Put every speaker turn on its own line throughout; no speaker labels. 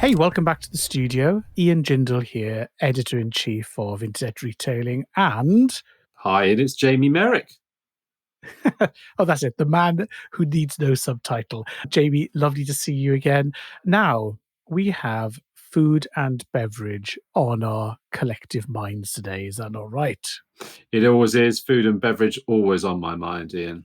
Hey, welcome back to the studio. Ian Jindal here, Editor-in-Chief of Internet Retailing, and
Hi, it is Jamie Merrick.
oh, that's it, the man who needs no subtitle. Jamie, lovely to see you again. Now, we have food and beverage on our collective minds today. Is that not right?
It always is. Food and beverage always on my mind, Ian.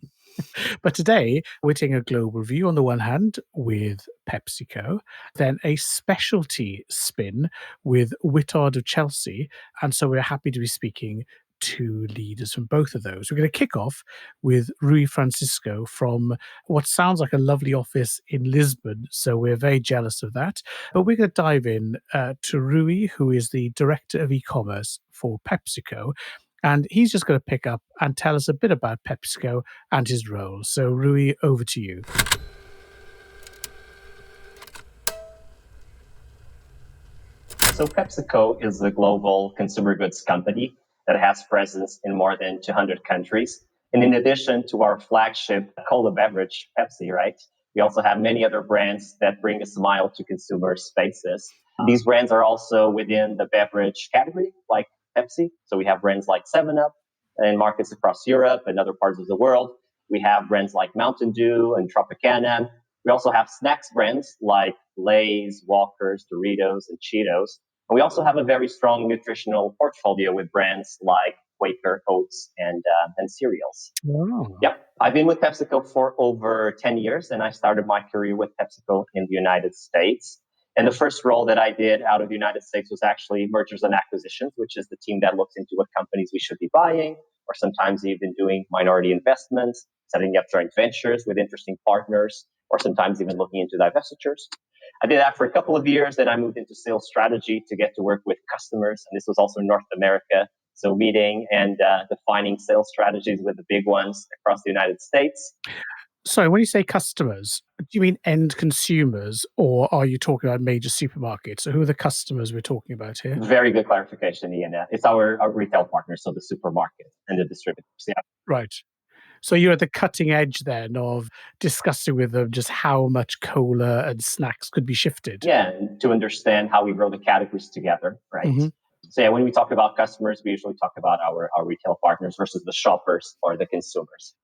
But today, we're taking a global view on the one hand with Pepsico, then a specialty spin with Whittards of Chelsea. And so we're happy to be speaking to leaders from both of those. We're going to kick off with Rui Francisco from what sounds like a lovely office in Lisbon. So we're very jealous of that. But we're going to dive in to Rui, who is the Director of E-commerce for Pepsico. And he's just going to pick up and tell us a bit about PepsiCo and his role. So, Rui, over to you.
So PepsiCo is a global consumer goods company that has presence in more than 200 countries. And in addition to our flagship cola beverage, Pepsi, right? We also have many other brands that bring a smile to consumers' faces. These brands are also within the beverage category, like Pepsi. So we have brands like 7-Up in markets across Europe and other parts of the world. We have brands like Mountain Dew and Tropicana. We also have snacks brands like Lay's, Walker's, Doritos, and Cheetos. And we also have a very strong nutritional portfolio with brands like Quaker Oats and cereals.
Wow.
Yep. I've been with PepsiCo for over 10 years, and I started my career with PepsiCo in the United States. And the first role that I did out of the United States was actually mergers and acquisitions, which is the team that looks into what companies we should be buying, or sometimes even doing minority investments, setting up joint ventures with interesting partners, or sometimes even looking into divestitures. I did that for a couple of years. Then I moved into sales strategy to get to work with customers. And this was also in North America. So meeting and defining sales strategies with the big ones across the United States.
Sorry, when you say customers, do you mean end consumers, or are you talking about major supermarkets? So who are the customers we're talking about here?
Very good clarification, Ian. It's our retail partners, so the supermarket and the distributors. Yeah.
Right. So you're at the cutting edge then of discussing with them just how much cola and snacks could be shifted.
Yeah, and to understand how we grow the categories together, right?
Mm-hmm.
So yeah, when we talk about customers, we usually talk about our retail partners versus the shoppers or the consumers.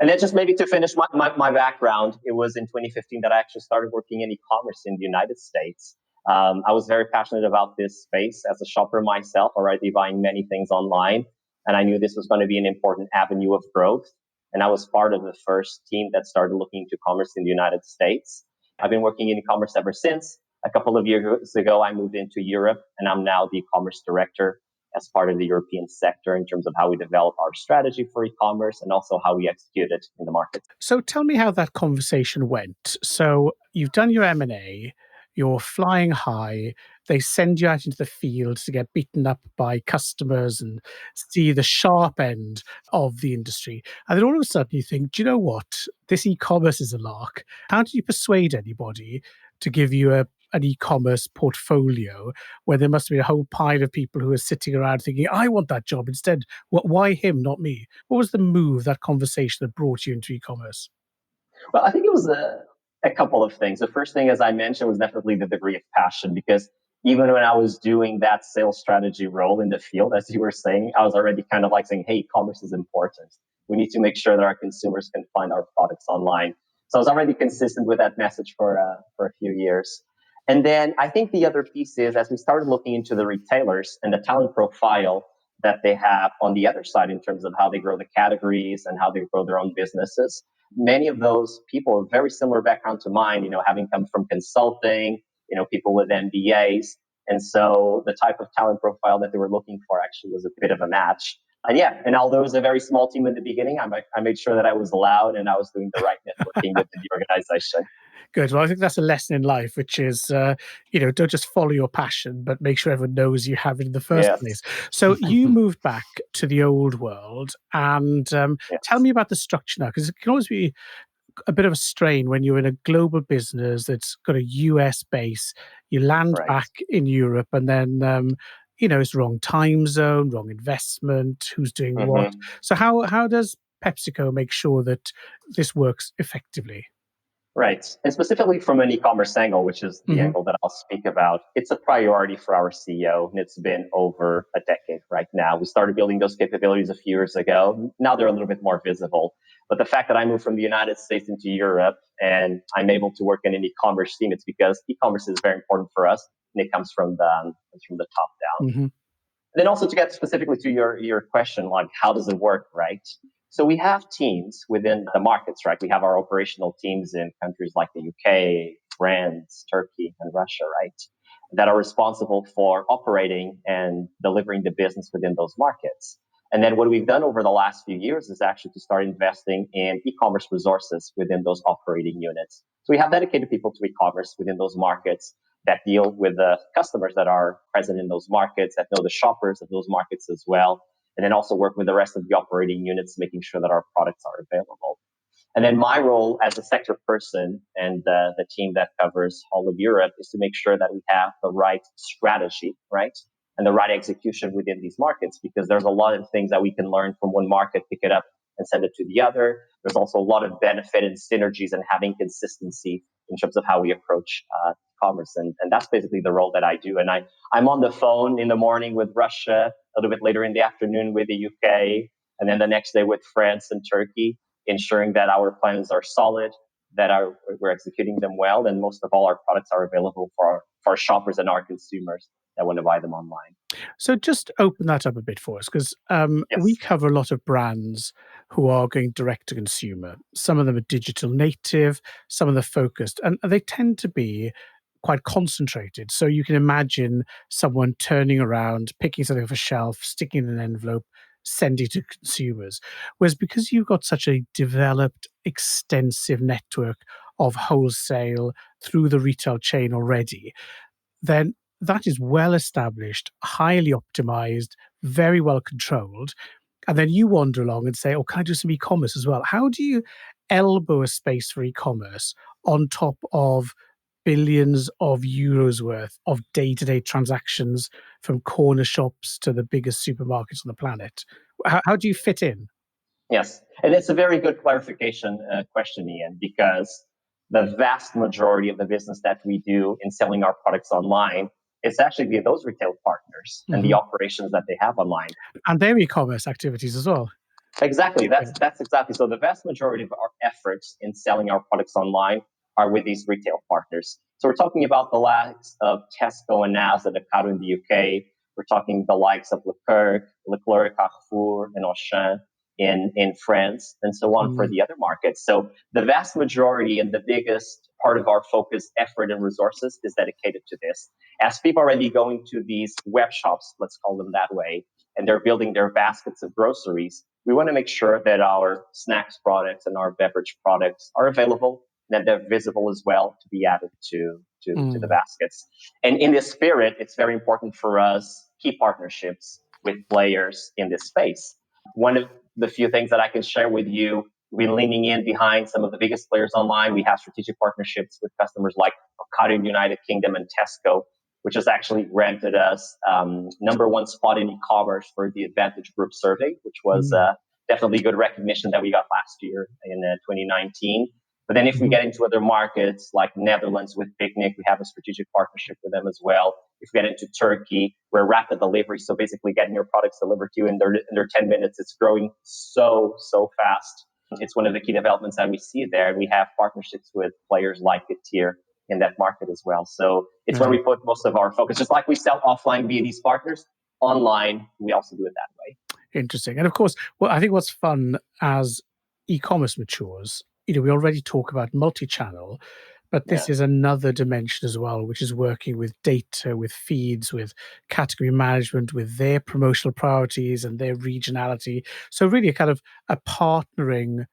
And then just maybe to finish my background, it was in 2015 that I actually started working in e-commerce in the United States. I was very passionate about this space as a shopper myself, already buying many things online. And I knew this was going to be an important avenue of growth. And I was part of the first team that started looking into commerce in the United States. I've been working in e-commerce ever since. A couple of years ago, I moved into Europe, and I'm now the e-commerce director as part of the European sector in terms of how we develop our strategy for e-commerce and also how we execute it in the market.
So tell me how that conversation went. So you've done your M&A, you're flying high, they send you out into the field to get beaten up by customers and see the sharp end of the industry. And then all of a sudden you think, do you know what? This e-commerce is a lark. How do you persuade anybody to give you an e-commerce portfolio where there must be a whole pile of people who are sitting around thinking, I want that job instead. Why him, not me? What was the move, that conversation that brought you into e-commerce?
Well, I think it was a couple of things. The first thing, as I mentioned, was definitely the degree of passion, because even when I was doing that sales strategy role in the field, as you were saying, I was already kind of like saying, hey, commerce is important. We need to make sure that our consumers can find our products online. So I was already consistent with that message for a few years. And then I think the other piece is, as we started looking into the retailers and the talent profile that they have on the other side in terms of how they grow the categories and how they grow their own businesses, many of those people have very similar background to mine, having come from consulting, people with MBAs. And so the type of talent profile that they were looking for actually was a bit of a match. And although it was a very small team in the beginning, I made sure that I was loud and I was doing the right networking within the organization.
Good. Well, I think that's a lesson in life, which is, don't just follow your passion, but make sure everyone knows you have it in the first place. So you moved back to the old world, and tell me about the structure now, because it can always be a bit of a strain when you're in a global business that's got a US base. You land back in Europe, and then it's wrong time zone, wrong investment, who's doing what. So how does PepsiCo make sure that this works effectively?
Right. And specifically from an e-commerce angle, which is the angle that I'll speak about, it's a priority for our CEO, and it's been over a decade right now. We started building those capabilities a few years ago. Now they're a little bit more visible. But the fact that I moved from the United States into Europe and I'm able to work in an e-commerce team, it's because e-commerce is very important for us, and it comes from the top down.
Mm-hmm.
Then also to get specifically to your question, like how does it work, right? So we have teams within the markets, right? We have our operational teams in countries like the UK, France, Turkey, and Russia, right? That are responsible for operating and delivering the business within those markets. And then what we've done over the last few years is actually to start investing in e-commerce resources within those operating units. So we have dedicated people to e-commerce within those markets that deal with the customers that are present in those markets, that know the shoppers of those markets as well, and then also work with the rest of the operating units, making sure that our products are available. And then my role as a sector person and the team that covers all of Europe is to make sure that we have the right strategy, right? And the right execution within these markets, because there's a lot of things that we can learn from one market, pick it up and send it to the other. There's also a lot of benefit and synergies and having consistency in terms of how we approach commerce. And that's basically the role that I do. And I'm on the phone in the morning with Russia, a little bit later in the afternoon with the UK, and then the next day with France and Turkey, ensuring that our plans are solid, that we're executing them well, and most of all, our products are available for our shoppers and our consumers that want to buy them online.
So just open that up a bit for us, because
Yes.
we cover a lot of brands who are going direct to consumer. Some of them are digital native, some of them are focused, and they tend to be quite concentrated. So you can imagine someone turning around, picking something off a shelf, sticking it in an envelope, sending it to consumers. Whereas because you've got such a developed, extensive network of wholesale through the retail chain already, then that is well established, highly optimized, very well controlled. And then you wander along and say, oh, can I do some e-commerce as well? How do you elbow a space for e-commerce on top of billions of euros worth of day-to-day transactions from corner shops to the biggest supermarkets on the planet? How do you fit in?
Yes, and it's a very good clarification question, Ian, because the vast majority of the business that we do in selling our products online is actually via those retail partners and the operations that they have online.
And their e-commerce activities as well.
Exactly. That's exactly. So the vast majority of our efforts in selling our products online are with these retail partners. So we're talking about the likes of Tesco and Asda, the Ocado in the UK. We're talking the likes of Leclerc, Carrefour, and Auchan in France, and so on for the other markets. So the vast majority and the biggest part of our focus, effort, and resources is dedicated to this. As people are already going to these web shops, let's call them that way, and they're building their baskets of groceries, we want to make sure that our snacks products and our beverage products are available and that they're visible as well to be added to the baskets. And in this spirit, it's very important for us key partnerships with players in this space. One of the few things that I can share with you, we're leaning in behind some of the biggest players online. We have strategic partnerships with customers like Ocado in the United Kingdom and Tesco, which has actually granted us number one spot in e-commerce for the Advantage Group survey, which was definitely good recognition that we got last year in 2019. But then if we get into other markets like Netherlands with Picnic, we have a strategic partnership with them as well. If we get into Turkey, we're rapid delivery. So basically getting your products delivered to you in under 10 minutes, it's growing so fast. It's one of the key developments that we see there. And we have partnerships with players like Getir in that market as well. So it's where we put most of our focus. Just like we sell offline via these partners, online, we also do it that way.
Interesting. And of course, well, I think what's fun as e-commerce matures, we already talk about multi-channel, but this is another dimension as well, which is working with data, with feeds, with category management, with their promotional priorities and their regionality. So really a kind of a partnering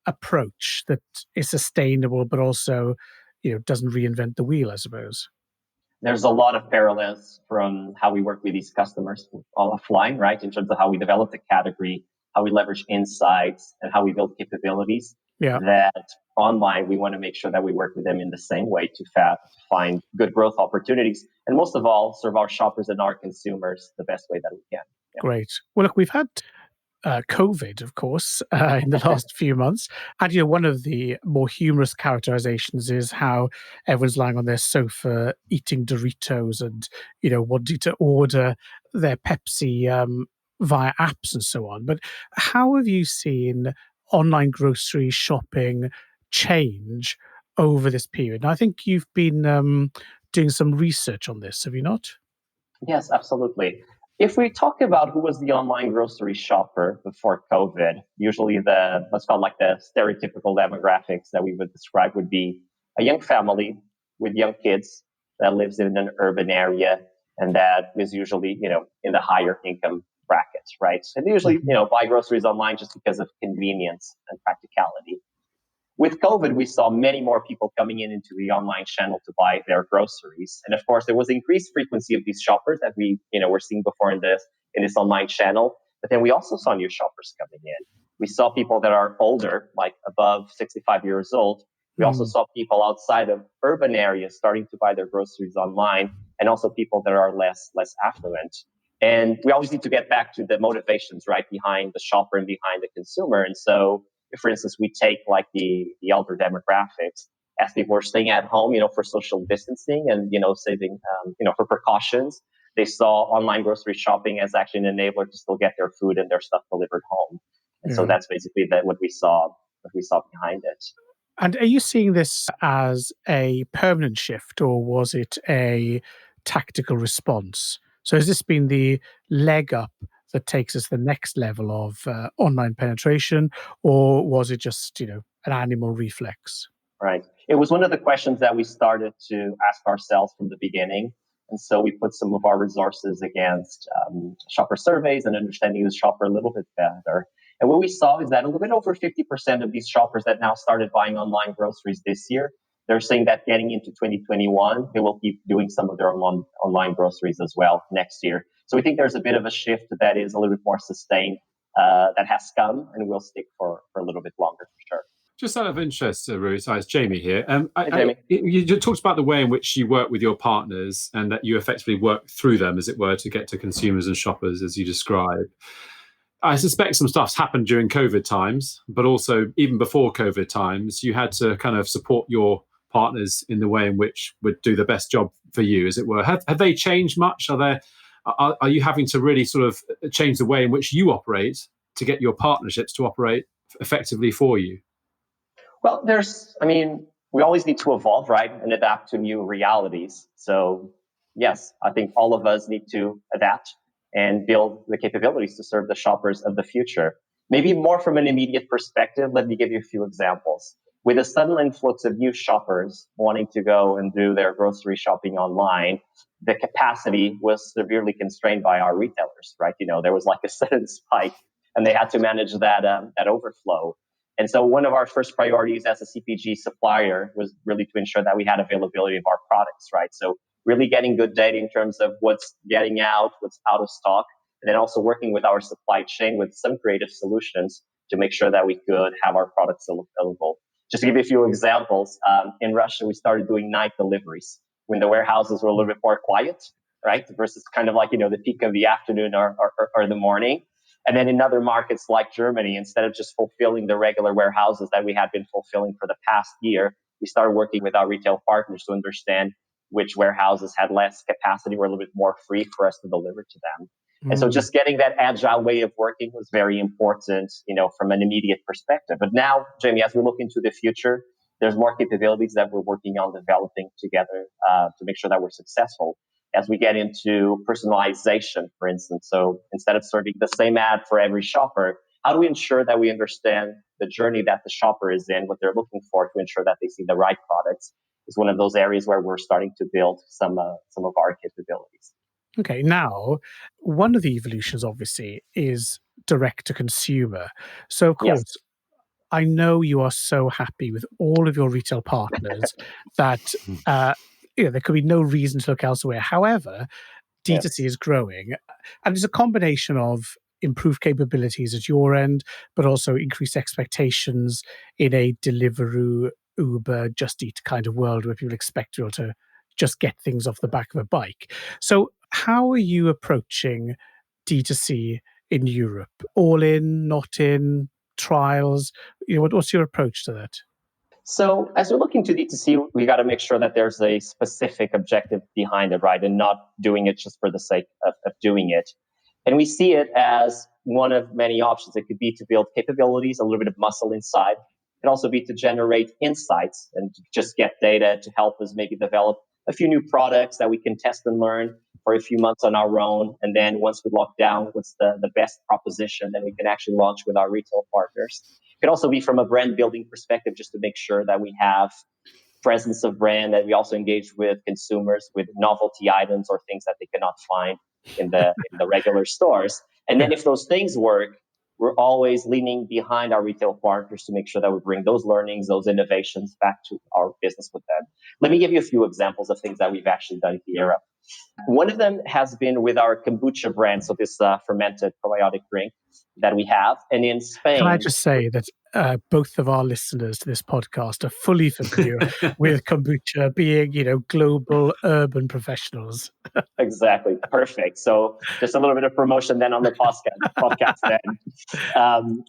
approach that is sustainable, but also, doesn't reinvent the wheel, I suppose.
There's a lot of parallels from how we work with these customers all offline, right? In terms of how we develop the category, how we leverage insights, and how we build capabilities.
Yeah.
That online, we want to make sure that we work with them in the same way to find good growth opportunities. And most of all, serve our shoppers and our consumers the best way that we can.
Great. Well, look, we've had COVID, of course, in the last few months. And, one of the more humorous characterizations is how everyone's lying on their sofa eating Doritos and, wanting to order their Pepsi via apps and so on. But how have you seen online grocery shopping change over this period? And I think you've been doing some research on this, have you not?
Yes, absolutely. If we talk about who was the online grocery shopper before COVID, usually let's call it like the stereotypical demographics that we would describe would be a young family with young kids that lives in an urban area and that is usually, in the higher income brackets, right? And they usually,
Mhm.
buy groceries online just because of convenience and practicality. With COVID, we saw many more people coming into the online channel to buy their groceries. And of course, there was increased frequency of these shoppers that we, were seeing before in this online channel. But then we also saw new shoppers coming in. We saw people that are older, like above 65 years old. We also
Mm.
saw people outside of urban areas starting to buy their groceries online, and also people that are less affluent. And we always need to get back to the motivations, right, behind the shopper and behind the consumer. And so if, for instance, we take like the elder demographics, as people are staying at home, for social distancing and, saving, for precautions, they saw online grocery shopping as actually an enabler to still get their food and their stuff delivered home. And so
Yeah.
that's basically what we saw behind it.
And are you seeing this as a permanent shift, or was it a tactical response? So has this been the leg up that takes us to the next level of online penetration, or was it just, an animal reflex?
Right. It was one of the questions that we started to ask ourselves from the beginning. And so we put some of our resources against shopper surveys and understanding the shopper a little bit better. And what we saw is that a little bit over 50% of these shoppers that now started buying online groceries this year, they're saying that getting into 2021, they will keep doing some of their online groceries as well next year. So we think there's a bit of a shift that is a little bit more sustained, that has come and will stick for a little bit longer for sure.
Just out of interest, Rui, so it's Jamie here.
Hey, Jamie.
You talked about the way in which you work with your partners and that you effectively work through them, as it were, to get to consumers and shoppers, as you describe. I suspect some stuff's happened during COVID times, but also even before COVID times, you had to kind of support your partners in the way in which would do the best job for you, as it were. Have they changed much? Are you having to really sort of change the way in which you operate to get your partnerships to operate effectively for you?
Well, we always need to evolve, right, and adapt to new realities. So, yes, I think all of us need to adapt and build the capabilities to serve the shoppers of the future. Maybe more from an immediate perspective, let me give you a few examples. With a sudden influx of new shoppers wanting to go and do their grocery shopping online, the capacity was severely constrained by our retailers, right? There was like a sudden spike, and they had to manage that overflow. And so one of our first priorities as a CPG supplier was really to ensure that we had availability of our products, right? So really getting good data in terms of what's getting out, what's out of stock, and then also working with our supply chain with some creative solutions to make sure that we could have our products available. Just to give you a few examples, in Russia, we started doing night deliveries when the warehouses were a little bit more quiet, right? Versus kind of like, the peak of the afternoon or the morning. And then in other markets like Germany, instead of just fulfilling the regular warehouses that we had been fulfilling for the past year, we started working with our retail partners to understand which warehouses had less capacity, were a little bit more free for us to deliver to them. And so
Mm.
just getting that agile way of working was very important, from an immediate perspective. But now, Jamie, as we look into the future, there's more capabilities that we're working on developing together to make sure that we're successful as we get into personalization, for instance. So instead of serving the same ad for every shopper, how do we ensure that we understand the journey that the shopper is in, what they're looking for to ensure that they see the right products is one of those areas where we're starting to build some of our capabilities.
Okay, now, one of the evolutions obviously is direct to consumer. So, of
Yes.
course, I know you are so happy with all of your retail partners that there could be no reason to look elsewhere. However, D2C
Yes.
is growing, and it's a combination of improved capabilities at your end, but also increased expectations in a Deliveroo, Uber, Just Eat kind of world where people expect you to just get things off the back of a bike. So, how are you approaching D2C in Europe? All in, not in, trials? What's your approach to that?
So as we're looking to D2C, we got to make sure that there's a specific objective behind it, right? And not doing it just for the sake of doing it. And we see it as one of many options. It could be to build capabilities, a little bit of muscle inside. It could also be to generate insights and to just get data to help us maybe develop a few new products that we can test and learn for a few months on our own. And then once we lock down what's the best proposition, then we can actually launch with our retail partners. It could also be from a brand building perspective, just to make sure that we have presence of brand, that we also engage with consumers with novelty items or things that they cannot find in the regular stores. And then if those things work, we're always leaning behind our retail partners to make sure that we bring those learnings, those innovations back to our business with them. Let me give you a few examples of things that we've actually done here. One of them has been with our kombucha brand, so this fermented probiotic drink that we have. And in Spain...
Can I just say that both of our listeners to this podcast are fully familiar with kombucha, being, global urban professionals.
Exactly. Perfect. So just a little bit of promotion then on the podcast then.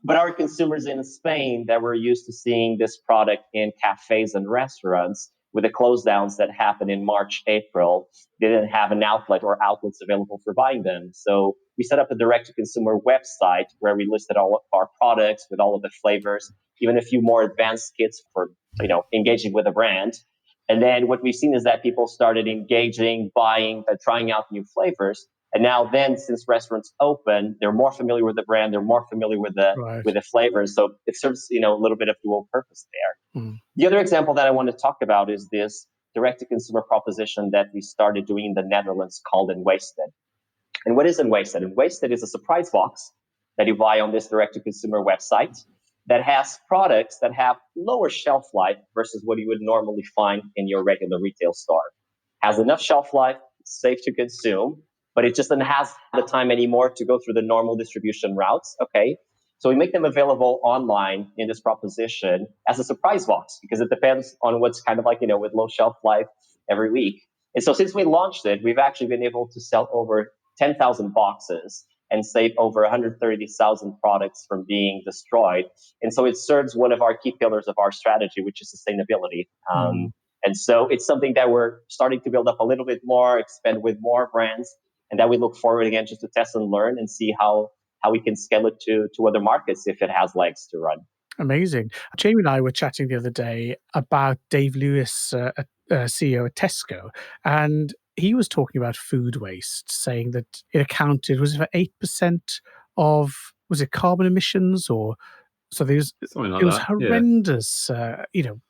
But our consumers in Spain that were used to seeing this product in cafes and restaurants, with the close downs that happened in March, April, they didn't have an outlet or outlets available for buying them. So we set up a direct-to-consumer website where we listed all of our products with all of the flavors, even a few more advanced kits for engaging with a brand. And then what we've seen is that people started engaging, buying, trying out new flavors. And now then, since restaurants open, they're more familiar with the brand, they're more familiar with the flavors. So it serves, a little bit of dual purpose there. Mm. The other example that I want to talk about is this direct-to-consumer proposition that we started doing in the Netherlands called Unwasted. And what is Unwasted? Unwasted is a surprise box that you buy on this direct-to-consumer website that has products that have lower shelf life versus what you would normally find in your regular retail store. Has enough shelf life, it's safe to consume, but it just doesn't have the time anymore to go through the normal distribution routes. Okay. So we make them available online in this proposition as a surprise box, because it depends on what's kind of like, with low shelf life every week. And so since we launched it, we've actually been able to sell over 10,000 boxes and save over 130,000 products from being destroyed. And so it serves one of our key pillars of our strategy, which is sustainability. And so it's something that we're starting to build up a little bit more, expand with more brands, and that we look forward again just to test and learn and see how we can scale it to other markets if it has legs to run.
Amazing. Jamie and I were chatting the other day about Dave Lewis, CEO at Tesco, and he was talking about food waste, saying that it accounted, was it for 8% of, was it carbon emissions, or so there's
like
it was
that.
horrendous,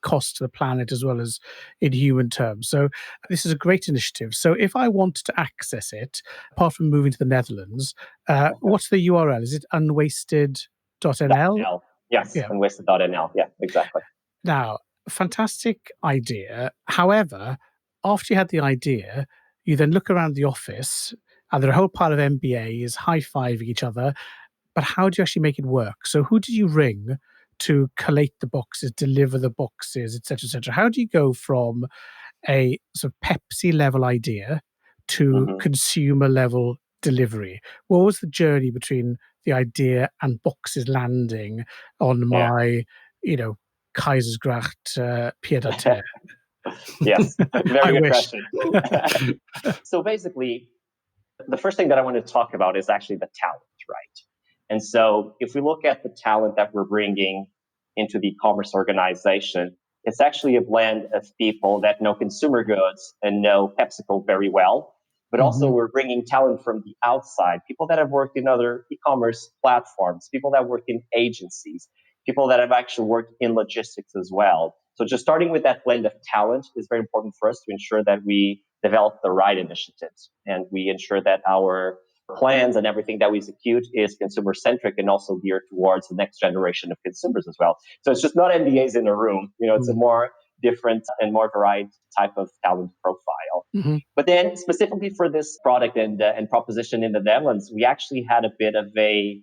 cost to the planet as well as in human terms. So this is a great initiative. So if I want to access it, apart from moving to the Netherlands, what's the URL? Is it unwasted.nl?
Yes, unwasted.nl. Yeah, exactly.
Now, fantastic idea. However, after you had the idea, you then look around the office and there are a whole pile of MBAs high-fiving each other. But how do you actually make it work? So who did you ring to collate the boxes, deliver the boxes, et cetera, et cetera? How do you go from a sort of Pepsi level idea to consumer level delivery? What was the journey between the idea and boxes landing on my, Kaisersgracht pied à terre?
Yes, very good question. So basically, the first thing that I want to talk about is actually the talent, right? And so if we look at the talent that we're bringing into the e-commerce organization, it's actually a blend of people that know consumer goods and know Pepsico very well, but also we're bringing talent from the outside, people that have worked in other e-commerce platforms, people that work in agencies, people that have actually worked in logistics as well. So just starting with that blend of talent is very important for us to ensure that we develop the right initiatives and we ensure that our plans and everything that we execute is consumer centric and also geared towards the next generation of consumers as well. So it's just not MBAs in a room, it's a more different and more varied type of talent profile. But then specifically for this product and proposition in the Netherlands, we actually had a bit of a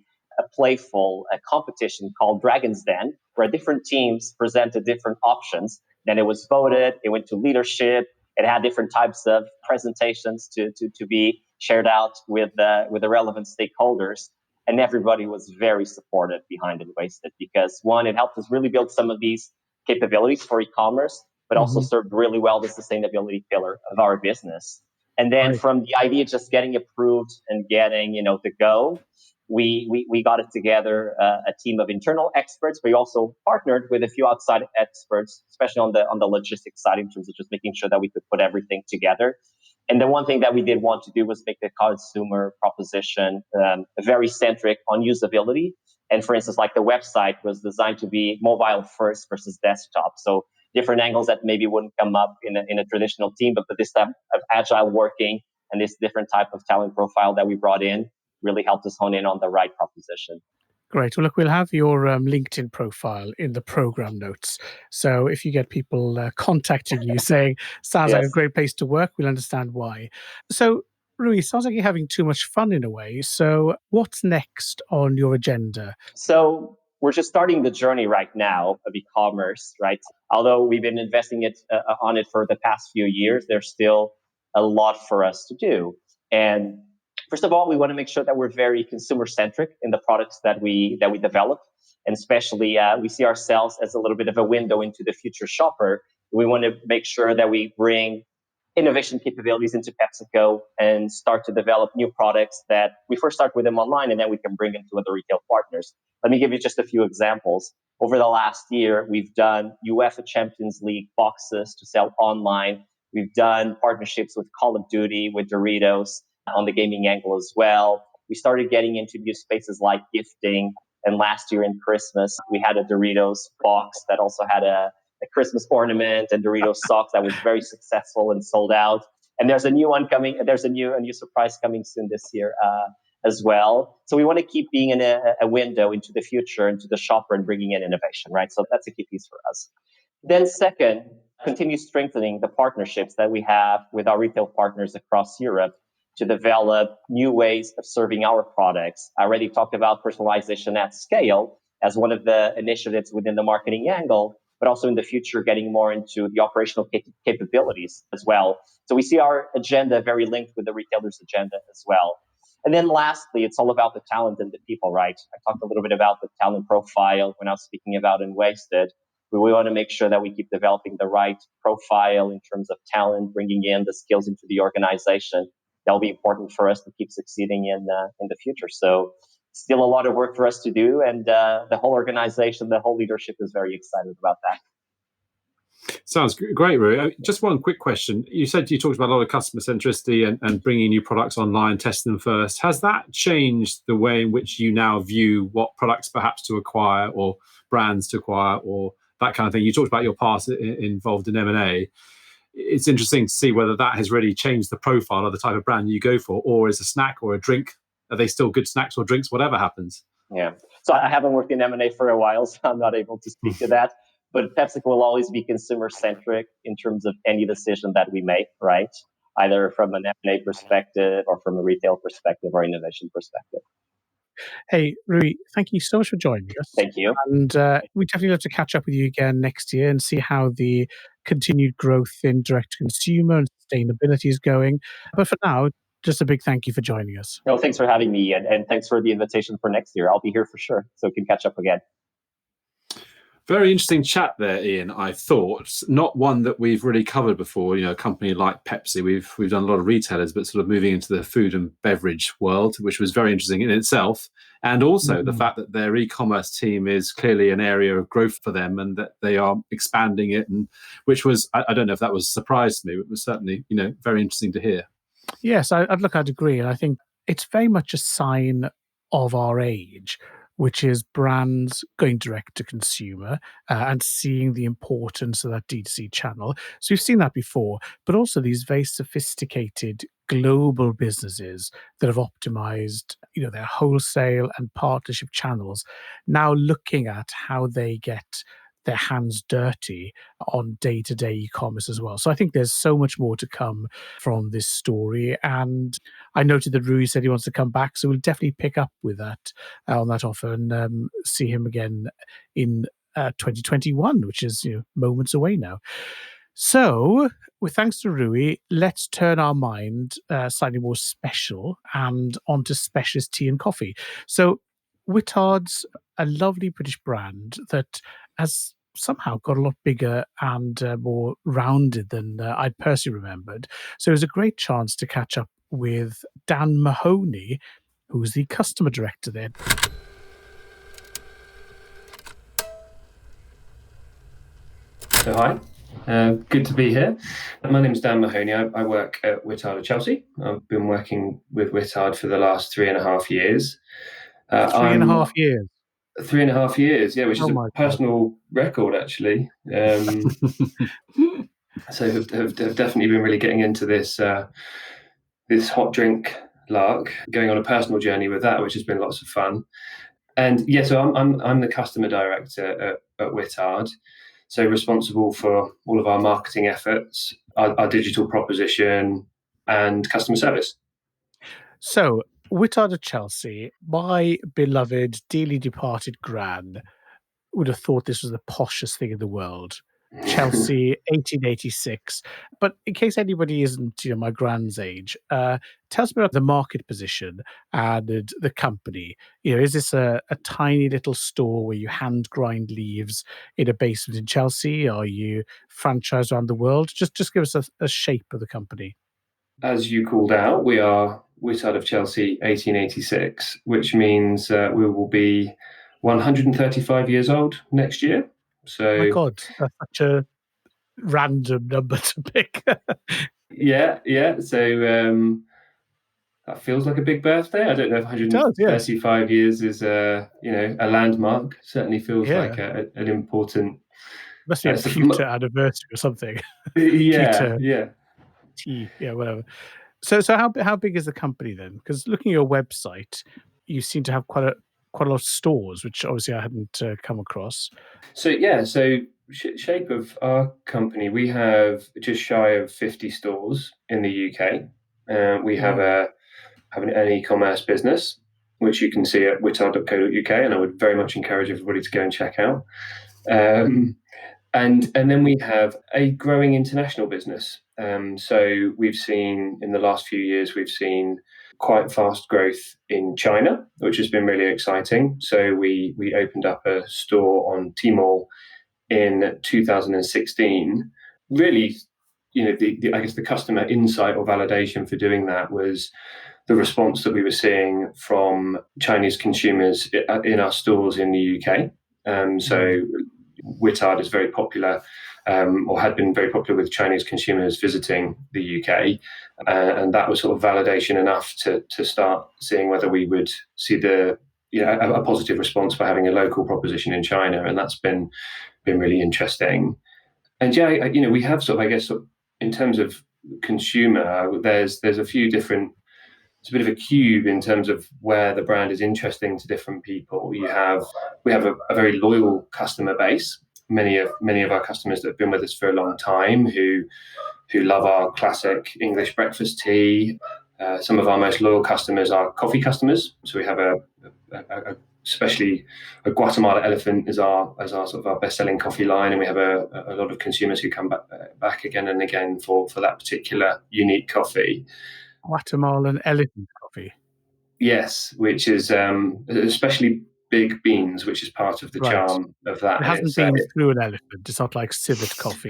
playful competition called Dragon's Den, where different teams presented different options. Then it was voted, it went to leadership, it had different types of presentations to be shared out with the relevant stakeholders. And everybody was very supportive behind Wasted because one, it helped us really build some of these capabilities for e-commerce, but also served really well the sustainability pillar of our business. And then from the idea just getting approved and getting, the go, we got it together, a team of internal experts. We also partnered with a few outside experts, especially on the logistics side, in terms of just making sure that we could put everything together. And the one thing that we did want to do was make the consumer proposition very centric on usability. And for instance, like the website was designed to be mobile first versus desktop. So different angles that maybe wouldn't come up in a traditional team, but this type of agile working and this different type of talent profile that we brought in really helped us hone in on the right proposition.
Great. Well, look, we'll have your LinkedIn profile in the program notes. So if you get people contacting you saying, sounds like a great place to work, we'll understand why. So, Rui, sounds like you're having too much fun in a way. So what's next on your agenda?
So we're just starting the journey right now of e-commerce, right? Although we've been investing on it for the past few years, there's still a lot for us to do. And first of all, we want to make sure that we're very consumer-centric in the products that we develop. And especially, we see ourselves as a little bit of a window into the future shopper. We want to make sure that we bring innovation capabilities into Pepsico and start to develop new products that we first start with them online and then we can bring them to other retail partners. Let me give you just a few examples. Over the last year, we've done UEFA Champions League boxes to sell online. We've done partnerships with Call of Duty, with Doritos on the gaming angle as well. We started getting into new spaces like gifting. And last year in Christmas, we had a Doritos box that also had a Christmas ornament and Doritos socks that was very successful and sold out. And there's a new one coming. There's a new surprise coming soon this year as well. So we want to keep being in a window into the future, into the shopper and bringing in innovation, right? So that's a key piece for us. Then second, continue strengthening the partnerships that we have with our retail partners across Europe to develop new ways of serving our products. I already talked about personalization at scale as one of the initiatives within the marketing angle, but also in the future, getting more into the operational capabilities as well. So we see our agenda very linked with the retailer's agenda as well. And then lastly, it's all about the talent and the people, right? I talked a little bit about the talent profile when I was speaking about Wasted. We want to make sure that we keep developing the right profile in terms of talent, bringing in the skills into the organization. That'll be important for us to keep succeeding in the future. So still a lot of work for us to do. And the whole organization, the whole leadership is very excited about that.
Sounds great, Rui. Just one quick question. You said you talked about a lot of customer centricity and bringing new products online, testing them first. Has that changed the way in which you now view what products perhaps to acquire or brands to acquire or that kind of thing? You talked about your past involved in M&A. It's interesting to see whether that has really changed the profile of the type of brand you go for, or is a snack or a drink, are they still good snacks or drinks, whatever happens?
Yeah. So I haven't worked in M&A for a while, so I'm not able to speak to that. But Pepsico will always be consumer-centric in terms of any decision that we make, right? Either from an M&A perspective or from a retail perspective or innovation perspective.
Hey, Rui, thank you so much for joining us.
Thank you.
And we definitely love to catch up with you again next year and see how the continued growth in direct-to-consumer and sustainability is going. But for now, just a big thank you for joining us.
No, thanks for having me, and thanks for the invitation for next year. I'll be here for sure, so we can catch up again.
Very interesting chat there, Ian. I thought not one that we've really covered before. You know, a company like Pepsi, we've done a lot of retailers, but sort of moving into the food and beverage world, which was very interesting in itself. And also the fact that their e-commerce team is clearly an area of growth for them, and that they are expanding it. And which was, I don't know if that was a surprise to me, but it was certainly, very interesting to hear.
Yes, I'd agree. And I think it's very much a sign of our age, which is brands going direct to consumer and seeing the importance of that D2C channel. So we've seen that before, but also these very sophisticated global businesses that have optimized, their wholesale and partnership channels, now looking at how they get their hands dirty on day-to-day e-commerce as well. So I think there's so much more to come from this story. And I noted that Rui said he wants to come back, so we'll definitely pick up with that on that offer and see him again in 2021, which is moments away now. So with thanks to Rui, let's turn our mind slightly more special and onto specialist tea and coffee. So, Whittards, a lovely British brand that has somehow got a lot bigger and more rounded than I'd personally remembered. So, it was a great chance to catch up with Dan Mahoney, who's the customer director there.
So hi, good to be here. My name's Dan Mahoney. I work at Whittards of Chelsea. I've been working with Whittard for the last 3.5 years.
3.5 years.
3.5 years, yeah, which is
Oh
a
my God.
personal record actually. So have definitely been really getting into this this hot drink lark, going on a personal journey with that, which has been lots of fun. And yeah, so I'm the customer director at Whittard. So responsible for all of our marketing efforts, our digital proposition, and customer service.
So, Whittards of Chelsea, my beloved, dearly departed gran, would have thought this was the poshest thing in the world. Chelsea, 1886. But in case anybody isn't, my gran's age, tell us about the market position and the company. Is this a tiny little store where you hand grind leaves in a basement in Chelsea? Are you franchised around the world? Just give us a shape of the company.
As you called out, we are Whittard of Chelsea 1886, which means we will be 135 years old next year. So,
my God, that's such a random number to pick.
yeah. So that feels like a big birthday. I don't know if 135 years is a landmark. Certainly feels like an important.
Must be a pewter anniversary or something.
Yeah,
tea, whatever. So how big is the company then? Because looking at your website, you seem to have quite a lot of stores, which obviously I hadn't come across.
So shape of our company, we have just shy of 50 stores in the UK. We have an e-commerce business, which you can see at whittard.co.uk, and I would very much encourage everybody to go and check out. And then we have a growing international business. So we've seen in the last few years, quite fast growth in China, which has been really exciting. So we opened up a store on Tmall in 2016. Really, I guess the customer insight or validation for doing that was the response that we were seeing from Chinese consumers in our stores in the UK. So Whittard is very popular, or had been very popular with Chinese consumers visiting the UK, and that was sort of validation enough to start seeing whether we would see a positive response for having a local proposition in China, and that's been really interesting. And we have in terms of consumer, there's a few different. It's a bit of a cube in terms of where the brand is interesting to different people. We have a very loyal customer base. Many of our customers that have been with us for a long time who love our classic English breakfast tea. Some of our most loyal customers are coffee customers. So we have especially a Guatemala Elephant is our sort of our best-selling coffee line, and we have a lot of consumers who come back again and again for that particular unique coffee.
Guatemalan Elephant coffee.
Yes, which is especially big beans, which is part of the charm of that.
It hasn't been through an elephant. It's not like civet coffee.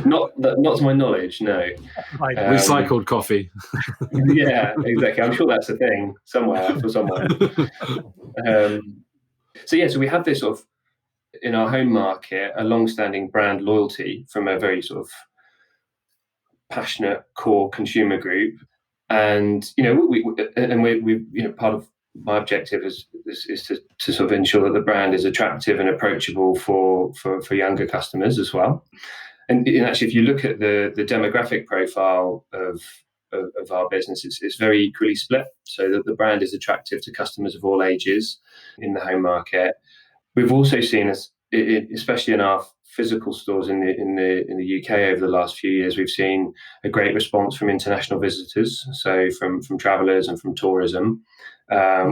Not to my knowledge, no.
Recycled coffee.
Yeah, exactly. I'm sure that's a thing somewhere for someone. So we have this sort of, in our home market, a long-standing brand loyalty from a very sort of passionate core consumer group, and we part of my objective is to sort of ensure that the brand is attractive and approachable for younger customers as well. And actually, if you look at the demographic profile of our business, it's very equally split, so that the brand is attractive to customers of all ages in the home market. We've also seen, especially in our physical stores in the UK over the last few years, we've seen a great response from international visitors, so from travellers and from tourism,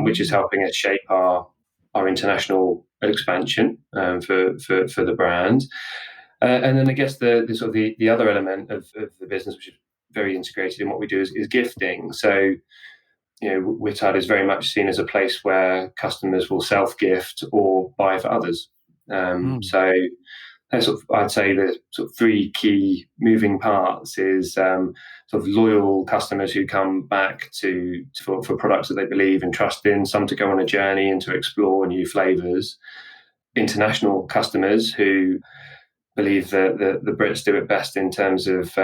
which is helping us shape our international expansion for the brand. And then I guess the sort of the other element of the business, which is very integrated in what we do, is gifting. So, Whittard is very much seen as a place where customers will self-gift or buy for others. So that's I'd say the sort of three key moving parts is sort of loyal customers who come back for products that they believe and trust in, some to go on a journey and to explore new flavors, international customers who believe that the Brits do it best in terms of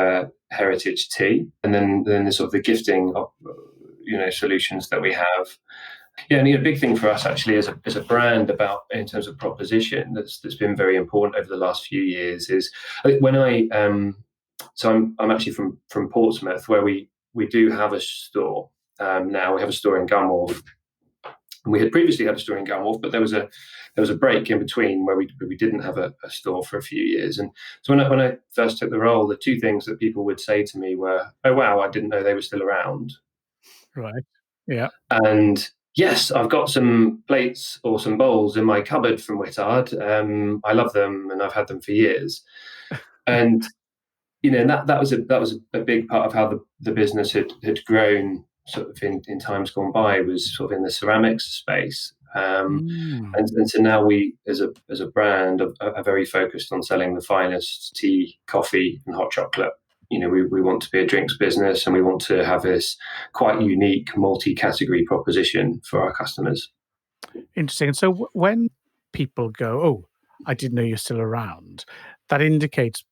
heritage tea, and then the sort of the gifting of solutions that we have. Yeah, and a big thing for us actually as a brand about in terms of proposition that's been very important over the last few years is when I'm actually from Portsmouth, where we do have a store now. We have a store in Gunwharf, and we had previously had a store in Gunwharf, but there was a break in between where we didn't have a store for a few years. And so when I first took the role, the two things that people would say to me were, "Oh wow, I didn't know they were still around."
Right. Yeah.
And yes, I've got some plates or some bowls in my cupboard from Whittard. I love them, and I've had them for years. And that was a big part of how the business had grown sort of in times gone by, was sort of in the ceramics space. And so now we, as a brand, are very focused on selling the finest tea, coffee, and hot chocolate. We want to be a drinks business, and we want to have this quite unique multi-category proposition for our customers.
Interesting. And so when people go, "Oh, I didn't know you're still around," that indicates,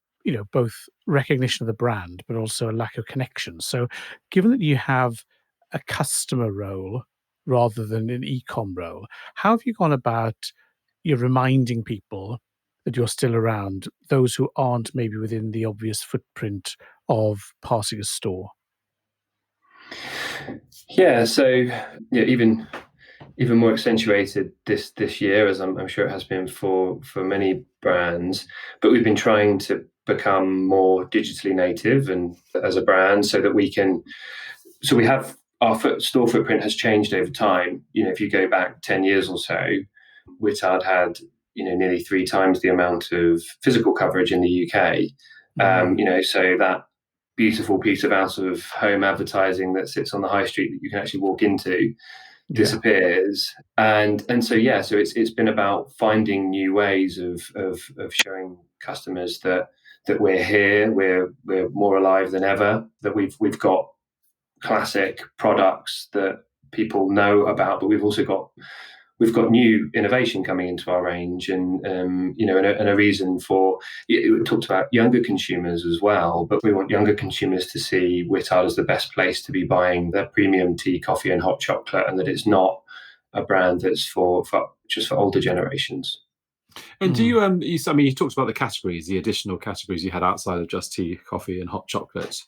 both recognition of the brand, but also a lack of connection. So given that you have a customer role rather than an e-com role, how have you gone about reminding people that you're still around, those who aren't maybe within the obvious footprint of passing a store?
Yeah, so even more accentuated this year, as I'm sure it has been for many brands. But we've been trying to become more digitally native and as a brand, so that we can. So we have our store footprint has changed over time. If you go back 10 years or so, Whittard had nearly 3 times the amount of physical coverage in the UK. So that beautiful piece of out of home advertising that sits on the high street that you can actually walk into disappears. And so it's been about finding new ways of showing customers that we're here, we're more alive than ever, that we've got classic products that people know about, but we've got new innovation coming into our range, and a reason for it. We talked about younger consumers as well, but we want younger consumers to see Whittard as the best place to be buying their premium tea, coffee, and hot chocolate, and that it's not a brand that's for just for older generations.
And do you you talked about the categories, the additional categories you had outside of just tea, coffee, and hot chocolate.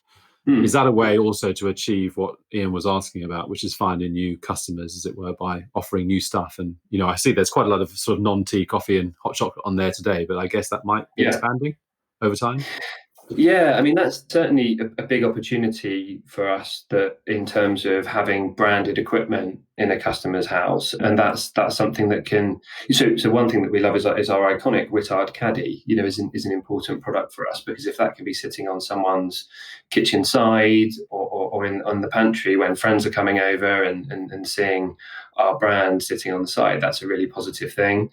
Is that a way also to achieve what Ian was asking about, which is finding new customers, as it were, by offering new stuff? And, I see there's quite a lot of sort of non-tea, coffee and hot chocolate on there today, but I guess that might be expanding over time.
Yeah, that's certainly a big opportunity for us, that in terms of having branded equipment in a customer's house, and that's something that can. So one thing that we love is our iconic Whittard caddy. Is an important product for us, because if that can be sitting on someone's kitchen side or on the pantry when friends are coming over and seeing our brand sitting on the side, that's a really positive thing.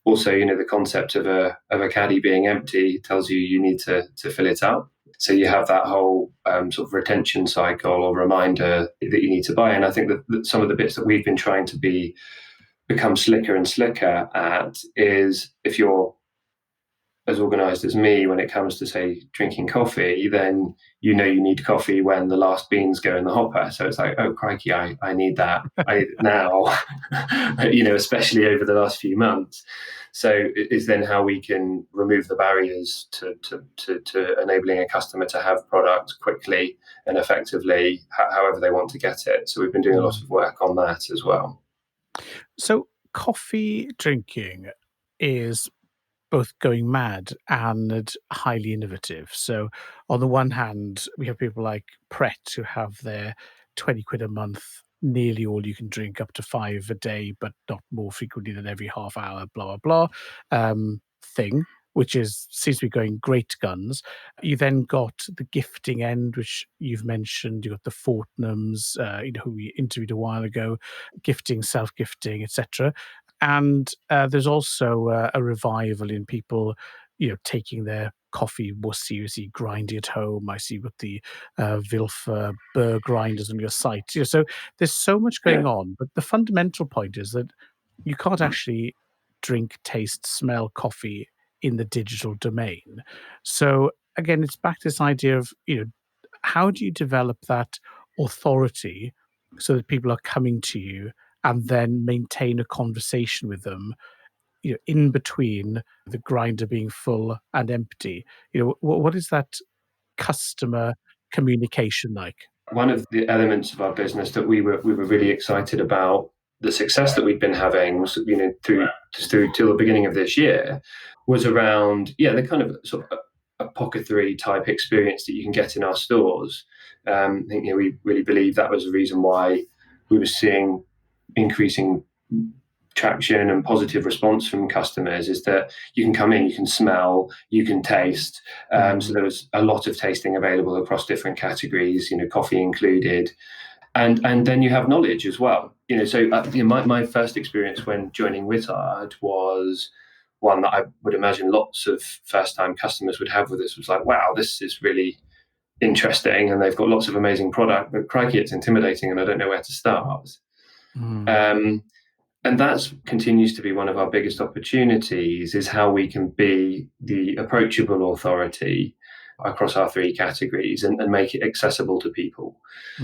Also, the concept of a caddy being empty tells you need to fill it up. So you have that whole sort of retention cycle or reminder that you need to buy. And I think that some of the bits that we've been trying to become slicker and slicker at is, if you're as organised as me when it comes to, say, drinking coffee, then you need coffee when the last beans go in the hopper. So it's like, oh crikey, I need that. I need it now, especially over the last few months. So it is then how we can remove the barriers to enabling a customer to have product quickly and effectively, however they want to get it. So we've been doing a lot of work on that as well.
So coffee drinking is both going mad and highly innovative. So on the one hand, we have people like Pret who have their 20 quid a month, nearly all you can drink, up to 5 a day, but not more frequently than every half hour, blah, blah, blah, thing. which seems to be going great guns. You then got the gifting end, which you've mentioned. You got the Fortnums, who we interviewed a while ago, gifting, self-gifting, etc. And there's also a revival in people, taking their coffee more seriously, grinding at home. I see with the Vilfa burr grinders on your site. So there's so much going on, but the fundamental point is that you can't actually drink, taste, smell coffee in the digital domain. So again, it's back to this idea of, how do you develop that authority so that people are coming to you and then maintain a conversation with them, in between the grinder being full and empty? What is that customer communication like?
One of the elements of our business that we were really excited about, the success that we'd been having, was, through till the beginning of this year, was around the kind of sort of apothecary type experience that you can get in our stores. I think we really believe that was the reason why we were seeing increasing traction and positive response from customers, is that you can come in, you can smell, you can taste. So there was a lot of tasting available across different categories, coffee included. And then you have knowledge as well. So my first experience when joining Whittard was one that I would imagine lots of first-time customers would have with us. Was like, wow, this is really interesting, and they've got lots of amazing product, but crikey, it's intimidating, and I don't know where to start. And that continues to be one of our biggest opportunities, is how we can be the approachable authority across our three categories and make it accessible to people.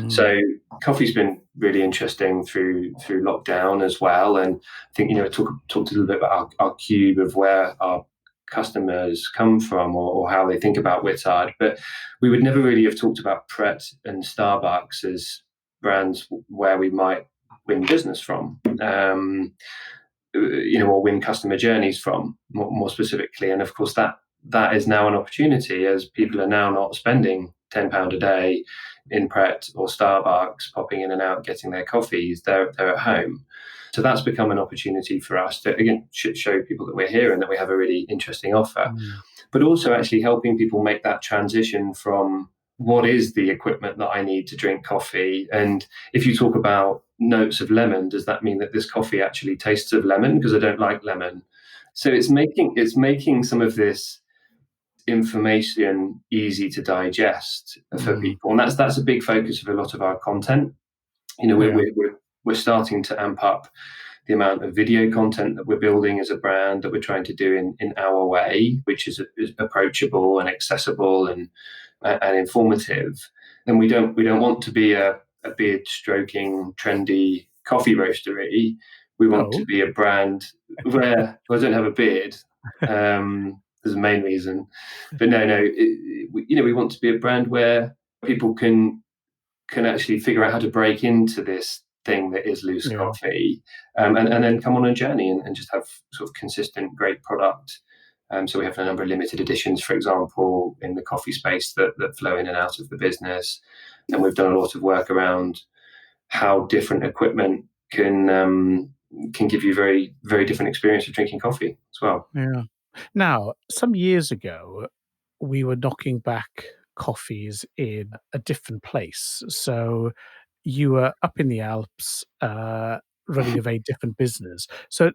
So coffee's been really interesting through lockdown as well. And I think, talked a little bit about our cube of where our customers come from, or how they think about Whittard. But we would never really have talked about Pret and Starbucks as brands where we might win business from, or win customer journeys from, more specifically. And of course, that is now an opportunity, as people are now not spending £10 a day in Pret or Starbucks, popping in and out, getting their coffees. They're at home. So that's become an opportunity for us to, again, show people that we're here and that we have a really interesting offer, but also actually helping people make that transition from, what is the equipment that I need to drink coffee? And if you talk about notes of lemon, does that mean that this coffee actually tastes of lemon? Because I don't like lemon. So it's making some of this information easy to digest for people, and that's a big focus of a lot of our content. We're starting to amp up the amount of video content that we're building as a brand, that we're trying to do in our way, which is approachable and accessible and informative. And we don't want to be a beard stroking trendy coffee roastery. We want to be a brand where I don't have a beard. There's a main reason, but we want to be a brand where people can actually figure out how to break into this thing that is loose coffee, and then come on a journey and just have sort of consistent, great product. So we have a number of limited editions, for example, in the coffee space that flow in and out of the business. And we've done a lot of work around how different equipment can give you very, very different experience of drinking coffee as well.
Yeah. Now, some years ago, we were knocking back coffees in a different place. So you were up in the Alps, running a very different business. So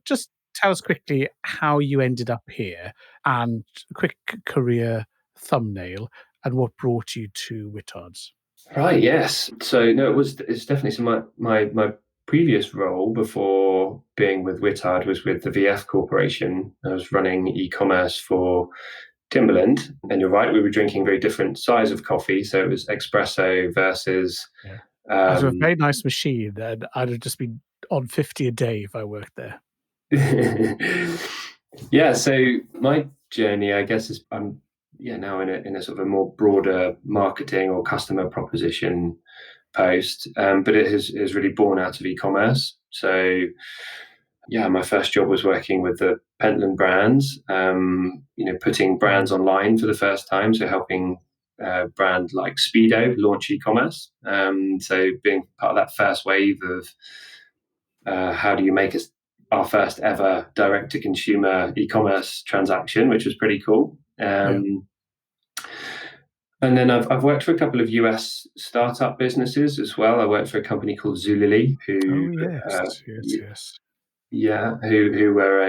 just tell us quickly how you ended up here, and a quick career thumbnail, and what brought you to Whittards.
Right, yes. So no, it's definitely, so my previous role before being with Whittard was with the VF Corporation. I was running e-commerce for Timberland, and you're right, we were drinking very different size of coffee. So it was espresso versus.
It was a very nice machine, and I'd have just been on 50 a day if I worked there.
Yeah, so my journey, I guess, is I'm now in a sort of a more broader marketing or customer proposition post, but it has really born out of e-commerce. So my first job was working with the Pentland brands, putting brands online for the first time. So helping a brand like Speedo launch e-commerce. So being part of that first wave of how do you make our first ever direct to consumer e-commerce transaction, which was pretty cool. And then I've worked for a couple of US startup businesses as well. I worked for a company called Zulily,
Oh
who
yes.
who were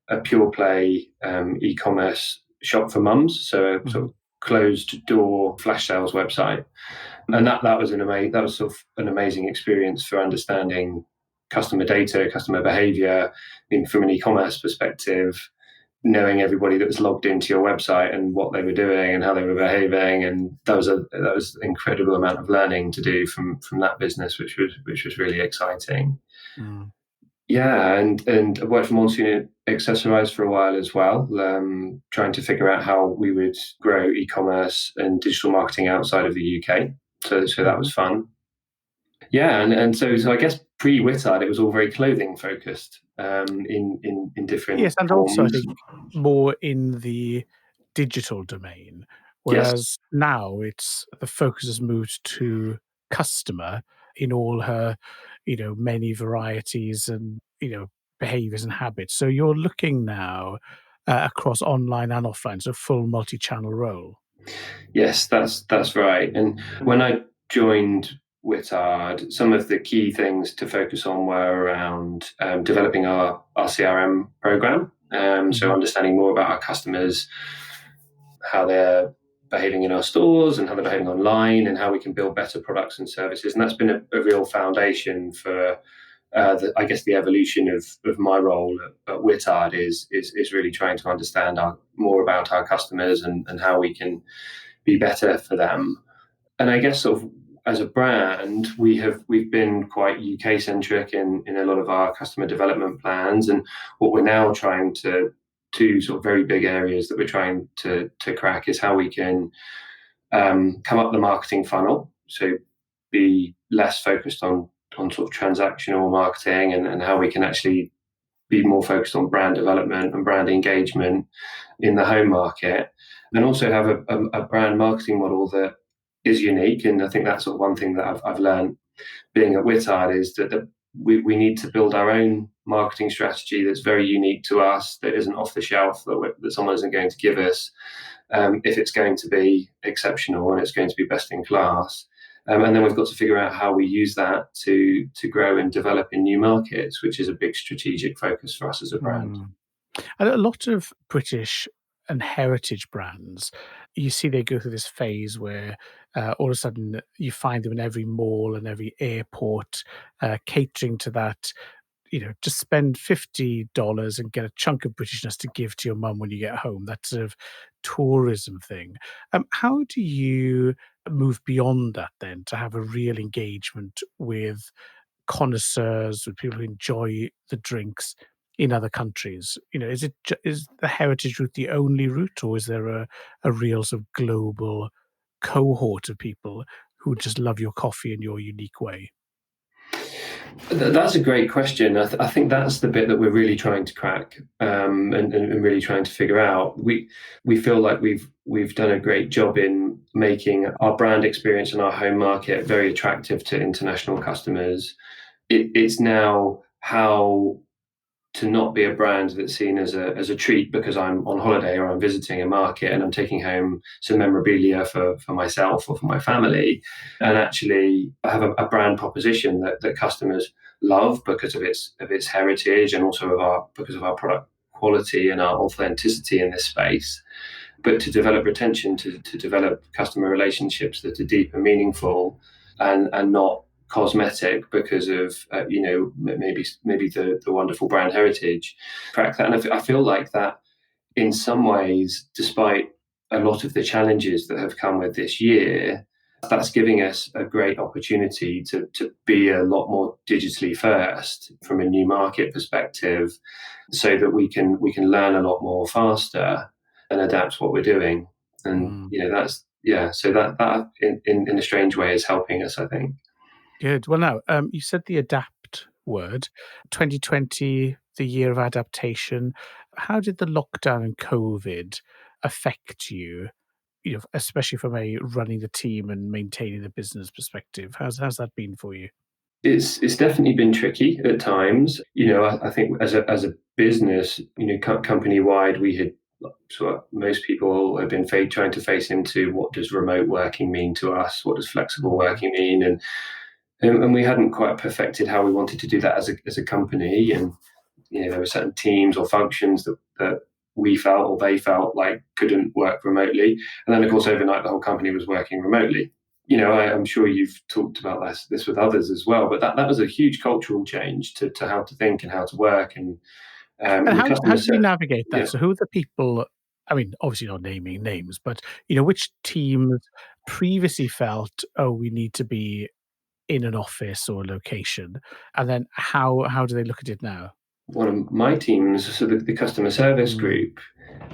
a pure play e-commerce shop for mums, so a sort of closed door flash sales website. And that was sort of an amazing experience for understanding customer data, customer behavior, from an e-commerce perspective, knowing everybody that was logged into your website and what they were doing and how they were behaving. And that was an incredible amount of learning to do from that business, which was really exciting. Yeah, and I worked for Monsoon Accessorize for a while as well, trying to figure out how we would grow e-commerce and digital marketing outside of the UK. So that was fun. Yeah, and so I guess pre-Whittard, it was all very clothing focused, in different
Yes, and
forms.
also I think more in the digital domain,
Yes.
whereas now it's the focus has moved to customer in all her, many varieties and, behaviors and habits. So you're looking now across online and offline, so full multi-channel role.
Yes, that's right. And when I joined Whittard, some of the key things to focus on were around developing our CRM program. So understanding more about our customers, how they're behaving in our stores and how they're behaving online, and how we can build better products and services. And that's been a real foundation for I guess the evolution of my role at Whittard is really trying to understand more about our customers and how we can be better for them. And I guess sort of as a brand, we've been quite UK centric in a lot of our customer development plans, and what we're now trying to two sort of very big areas that we're trying to crack is how we can come up the marketing funnel, so be less focused on sort of transactional marketing, and how we can actually be more focused on brand development and brand engagement in the home market, and also have a brand marketing model that is unique. And I think that's sort of one thing that I've learned being at Whittard is that we need to build our own marketing strategy that's very unique to us, that isn't off the shelf, that someone isn't going to give us, if it's going to be exceptional and it's going to be best in class. And then we've got to figure out how we use that to grow and develop in new markets, which is a big strategic focus for us as a brand.
And a lot of British and heritage brands, you see they go through this phase where all of a sudden you find them in every mall and every airport, catering to that. Just spend $50 and get a chunk of Britishness to give to your mum when you get home. That sort of tourism thing. How do you move beyond that then to have a real engagement with connoisseurs, with people who enjoy the drinks in other countries? Is the heritage route the only route, or is there a real sort of global cohort of people who just love your coffee in your unique way?
That's a great question. I think that's the bit that we're really trying to crack, and really trying to figure out. We feel like we've done a great job in making our brand experience in our home market very attractive to international customers. It's now how to not be a brand that's seen as a treat because I'm on holiday or I'm visiting a market and I'm taking home some memorabilia for myself or for my family, and actually have a brand proposition that customers love because of its heritage, and also because of our product quality and our authenticity in this space. But to develop retention, to develop customer relationships that are deep and meaningful, and not cosmetic because of maybe the wonderful brand heritage, crack that. And I feel like that in some ways, despite a lot of the challenges that have come with this year, that's giving us a great opportunity to be a lot more digitally first from a new market perspective, so that we can learn a lot more faster and adapt what we're doing. And that's so that in a strange way is helping us, I think.
Good. Well, now, you said the adapt word. 2020, the year of adaptation. How did the lockdown and COVID affect you? Especially from a running the team and maintaining the business perspective. How's that been for you?
It's definitely been tricky at times. I think as a business, company wide, we had most people have been trying to face into what does remote working mean to us? What does flexible working mean? And we hadn't quite perfected how we wanted to do that as a company. And there were certain teams or functions that we felt or they felt like couldn't work remotely. And then, of course, overnight, the whole company was working remotely. I'm sure you've talked about this with others as well, but that was a huge cultural change to how to think and how to work. And
And
the
how
customer
do you
set,
navigate that?
yeah,
So who are the people, I mean, obviously not naming names, but, which teams previously felt, "Oh, we need to be in an office or a location," and then how do they look at it now?
one of my teams, so the customer service
Mm,
group,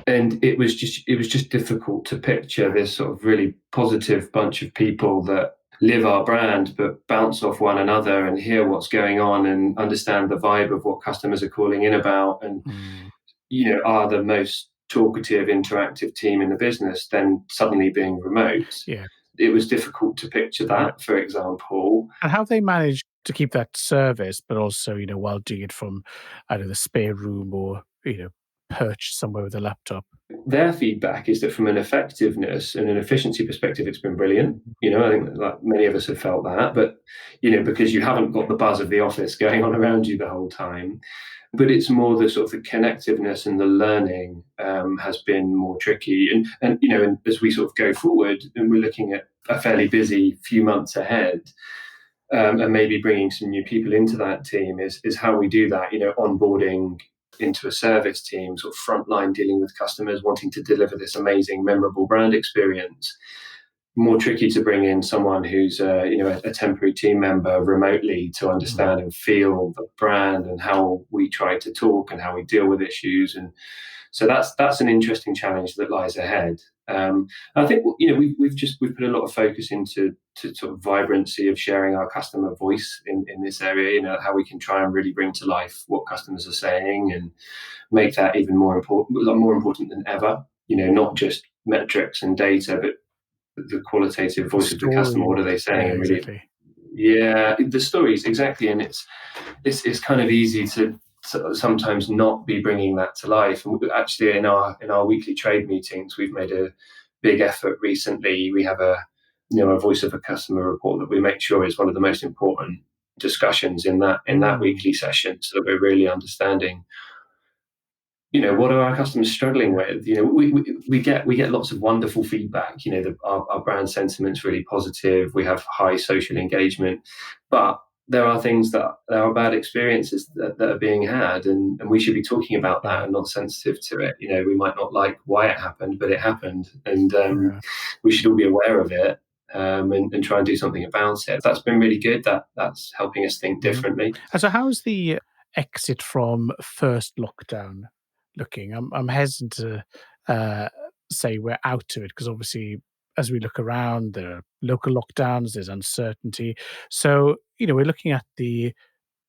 and it was just difficult to picture this sort of really positive bunch of people that live our brand but bounce off one another and hear what's going on and understand the vibe of what customers are calling in about, and
mm,
are the most talkative interactive team in the business, then suddenly being remote.
yeah,
It was difficult to picture
yeah.
that, for example.
And how have they managed to keep that service, but also, while doing it from either the spare room or, perched somewhere with a laptop?
Their feedback is that from an effectiveness and an efficiency perspective, it's been brilliant. I think that, like, many of us have felt that, but because you haven't got the buzz of the office going on around you the whole time. But it's more the sort of the connectiveness and the learning has been more tricky. And as we sort of go forward, and we're looking at a fairly busy few months ahead, and maybe bringing some new people into that team is how we do that. Onboarding into a service team, sort of frontline dealing with customers, wanting to deliver this amazing, memorable brand experience. More tricky to bring in someone who's a temporary team member remotely to
Mm,
understand and feel the brand and how we try to talk and how we deal with issues. And so that's an interesting challenge that lies ahead. I think we've put a lot of focus into sort of vibrancy of sharing our customer voice in this area. How we can try and really bring to life what customers are saying and make that even more important than ever. Not just metrics and data, but the qualitative
the
voice of the customer.
stories.
What are they saying?
Yeah,
And really,
exactly.
yeah, the stories exactly. And it's kind of easy to sometimes not be bringing that to life. And actually, in our weekly trade meetings, we've made a big effort recently. We have a voice of a customer report that we make sure is one of the most important discussions in that
Mm,
weekly session, so that we're really understanding what are our customers struggling
yeah,
with. We get lots of wonderful feedback. Our brand sentiment's really positive. We have high social engagement, but there are things there are bad experiences that are being had, and we should be talking about that
yeah,
and not sensitive to it. We might not like why it happened, but it happened, and
yeah.
we should all be aware of it, and try and do something about it. That's been really good. That's helping us think
Mhm.
differently.
And so how's the exit from first lockdown looking? I'm hesitant to uh, say we're out of it because obviously, as we look around, there are local lockdowns, there's uncertainty. So, we're looking at the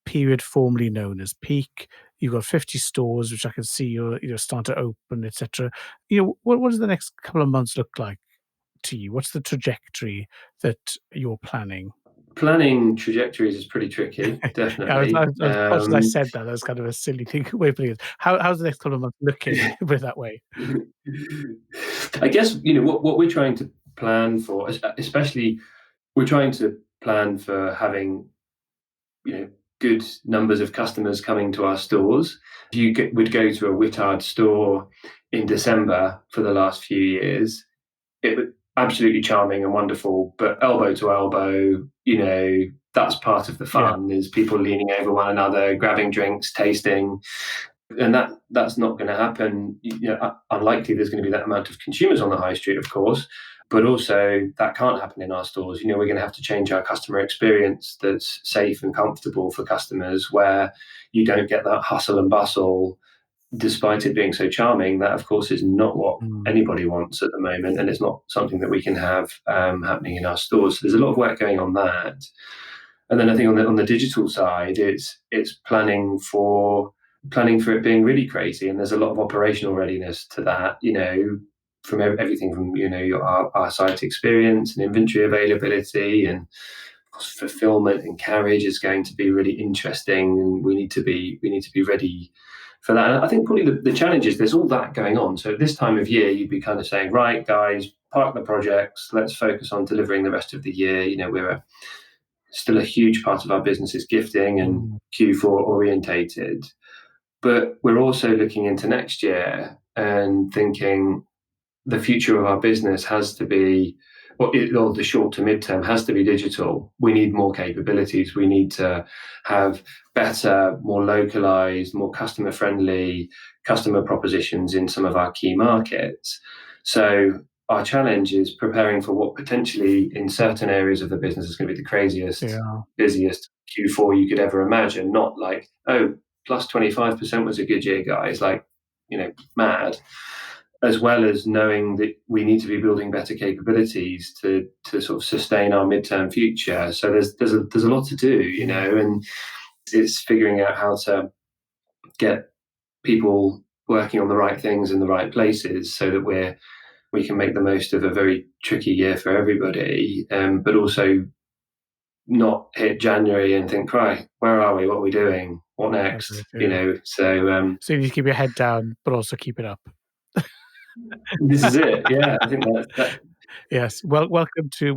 period formerly known as peak. You've got 50 stores, which I can see you're, starting to open, etc. What does the next couple of months look like to you? What's the trajectory that you're planning?
Planning trajectories is pretty tricky,
Yeah,
definitely.
as much as I said that, that's kind of a silly thing way of putting it. How's the next couple of months looking, put it that way?
I guess what we're trying to plan for, especially we're trying to plan for having good numbers of customers coming to our stores. If you would go to a Whittard store in December for the last few years, it was absolutely charming and wonderful, but elbow to elbow, that's part of the
Yeah.
fun, is people leaning over one another, grabbing drinks, tasting. And that's not going to happen. Unlikely there's going to be that amount of consumers on the high street, of course, but also that can't happen in our stores. We're going to have to change our customer experience that's safe and comfortable for customers, where you don't get that hustle and bustle. Despite it being so charming, that of course is not what
Mm.
anybody wants at the moment, and it's not something that we can have happening in our stores. So there's a lot of work going on that. And then I think on the digital side, it's planning for it being really crazy, and there's a lot of operational readiness to that. From everything from our site experience and inventory availability, and of fulfillment and carriage is going to be really interesting, and we need to be ready for that. And I think probably the challenge is there's all that going on. So at this time of year, you'd be kind of saying, right, guys, park the projects, let's focus on delivering the rest of the year. Still a huge part of our business is gifting and Q4 orientated, but we're also looking into next year and thinking the future of our business has to be, or the short to mid-term has to be digital. We need more capabilities. We need to have better, more localized, more customer-friendly customer propositions in some of our key markets. So our challenge is preparing for what potentially in certain areas of the business is going to be the craziest, busiest Q4 you could ever imagine. Not like, oh, plus 25% was a good year, guys, like, mad. As well as knowing that we need to be building better capabilities to sort of sustain our midterm future. So there's a lot to do, and it's figuring out how to get people working on the right things in the right places so that we can make the most of a very tricky year for everybody, but also not hit January and think, right, where are we? What are we doing? What next? So
you need to keep your head down, but also keep it up.
This is it. Yeah, I think that.
Yes. Well, welcome to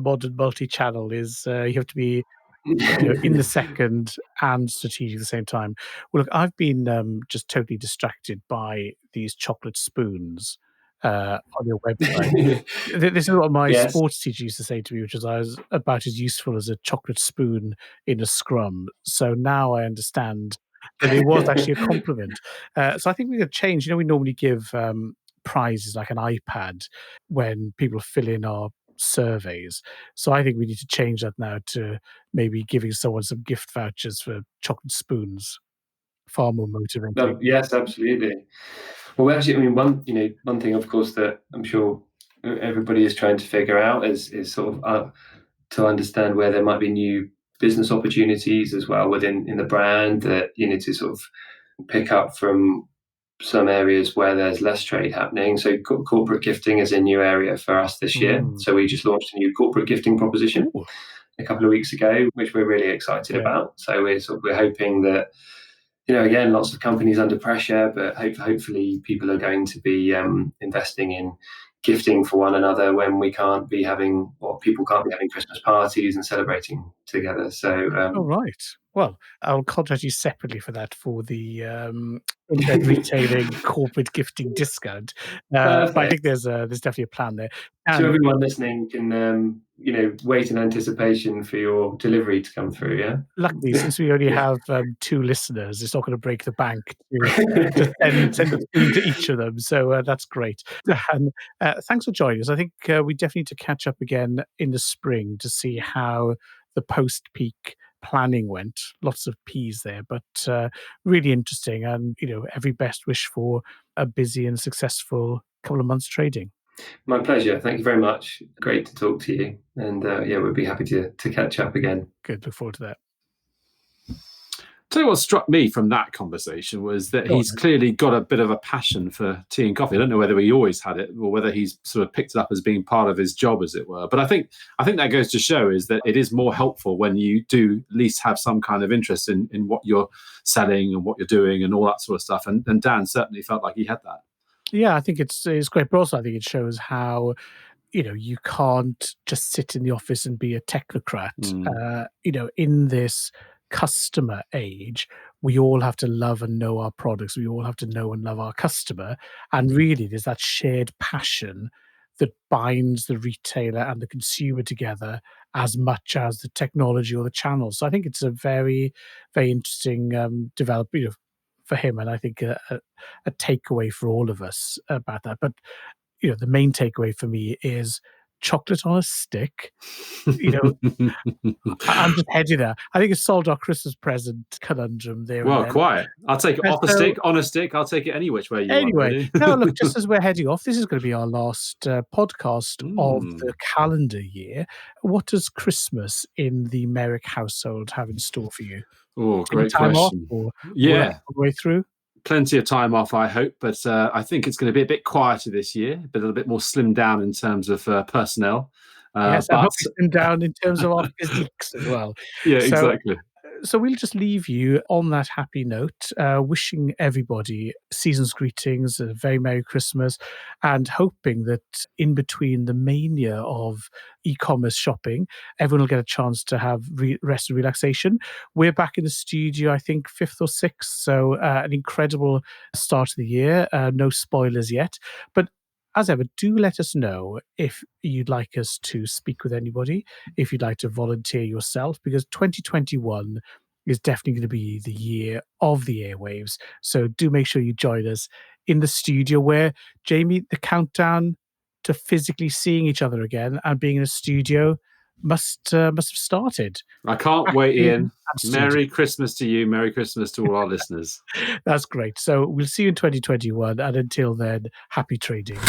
modern multi-channel. Is you have to be in the second and strategic at the same time. Well, look, I've been just totally distracted by these chocolate spoons on your website. This is what my sports teacher used to say to me, which is I was about as useful as a chocolate spoon in a scrum. So now I understand that it was actually a compliment. So I think we could change. We normally give prizes like an iPad when people fill in our surveys. So I think we need to change that now to maybe giving someone some gift vouchers for chocolate spoons. Far more motivating.
Yes, absolutely. Well, actually, one thing, of course, that I'm sure everybody is trying to figure out is sort of to understand where there might be new business opportunities as well within the brand that you need to sort of pick up from some areas where there's less trade happening. So corporate gifting is a new area for us this year. So we just launched a new corporate gifting proposition a couple of weeks ago, which we're really excited about. So we're hoping that, again, lots of companies under pressure, but hopefully people are going to be investing in gifting for one another when we can't be having, or people can't be having Christmas parties and celebrating together. So,
right. Well, I'll contact you separately for that for the internet retailing corporate gifting discount. But I think there's definitely a plan there.
So everyone listening can wait in anticipation for your delivery to come through. Yeah.
Luckily, since we only have 2 listeners, it's not going to break the bank to send it through to each of them. So that's great. And thanks for joining us. I think we definitely need to catch up again in the spring to see how the post-peak planning went. Lots of P's there, but really interesting. And every best wish for a busy and successful couple of months trading.
My pleasure. Thank you very much. Great to talk to you. And we'd be happy to catch up again.
Good. Look forward to that.
So what struck me from that conversation was that he's clearly got a bit of a passion for tea and coffee. I don't know whether he always had it or whether he's sort of picked it up as being part of his job, as it were. But I think that goes to show is that it is more helpful when you do at least have some kind of interest in what you're selling and what you're doing and all that sort of stuff. And Dan certainly felt like he had that.
Yeah, I think it's great. But also I think it shows how you can't just sit in the office and be a technocrat. In this customer age, we all have to love and know our products. We all have to know and love our customer. And really, there's that shared passion that binds the retailer and the consumer together as much as the technology or the channels. So I think it's a very, very interesting development for him. And I think a takeaway for all of us about that. But, the main takeaway for me is chocolate on a stick. I'm just hedging there. I think it's solved our Christmas present conundrum there.
Well, quite. I'll take it off a stick, on a stick. I'll take it any which way you want. Really.
Now look, just as we're heading off, this is going to be our last podcast of the calendar year. What does Christmas in the Merrick household have in store for you?
Oh, great question.
Off, or all the way through?
Plenty of time off, I hope, but I think it's going to be a bit quieter this year, but a little bit more slimmed down in terms of personnel.
Yes, and
But
hope we slim down in terms of our physiques as well.
yeah,
So
exactly.
So we'll just leave you on that happy note, wishing everybody season's greetings, a very Merry Christmas, and hoping that in between the mania of e-commerce shopping, everyone will get a chance to have rest and relaxation. We're back in the studio, I think, 5th or 6th, so an incredible start of the year. No spoilers yet, but as ever, do let us know if you'd like us to speak with anybody, if you'd like to volunteer yourself, because 2021 is definitely going to be the year of the airwaves. So do make sure you join us in the studio where, Jamie, the countdown to physically seeing each other again and being in a studio must have started.
I can't wait,
In
Ian.
Amsterdam.
Merry Christmas to you. Merry Christmas to all our listeners.
That's great. So we'll see you in 2021. And until then, happy trading.